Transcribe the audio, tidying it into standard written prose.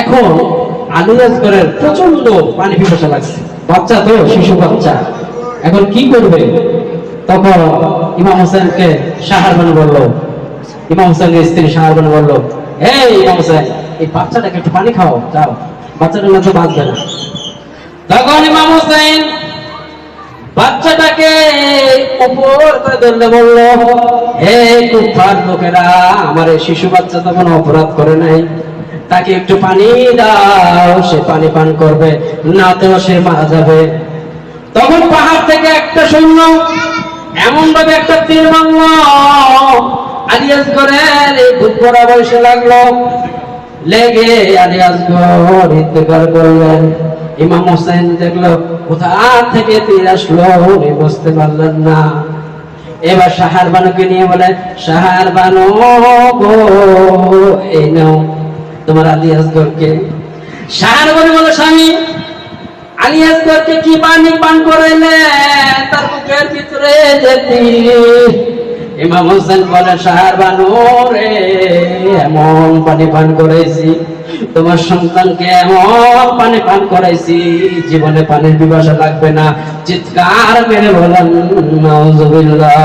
এখন আলী আসগরের প্রচন্ড পানি পিপাসা লাগছে, বাচ্চা তো, শিশু বাচ্চা, এখন কি করবে? তখন ইমাম হোসেনকে শাহরবান বলল, ইমাম হোসেনের স্ত্রী শাহরবান বলল, এই ইমাম হোসেন, এই বাচ্চাটাকে একটু পানি খাও, যাও, বাচ্চাটা না তো বাঁচবে না। তখন ইমাম হোসেন বাচ্চাটাকে উপর করে ধরলে বলল, হে কুফার লোকেরা, আমার এই শিশু বাচ্চা তো কোনো অপরাধ করে নাই, তাকে একটু পানি দাও, সে পানি পান করবে, না তো সে মারা যাবে। তখন পাহাড় থেকে একটা সৈন্য এমন ভাবে একটা তীর মারল, আলী আসগরের এই বুক বরাবর এসে লাগলো, লেগে আলী আসগর ইন্তেকাল করলেন। ইমাম হোসেন দেখলো কোথা থেকে তীর আসলো, উনি বুঝতে পারলেন না। এবার শাহরবানুকে নিয়ে বলে, শাহরবানু গো, এই নাও তোমার আলী আসগরকে। শাহরবানু বলে, স্বামী, আলী আসগরকে কি পানি পান করাইলে? তার বুকের ভিতরে যে তীর। ইমাম হোসেন বলে, শাহরবানু রে, এমন পানি পান করাইছি, তোমার সন্তানকে এমন পানি পান করাইছি, জীবনে পানির পিপাসা লাগবে না। চিৎকার মেরে বলেন নাউজুবিল্লাহ।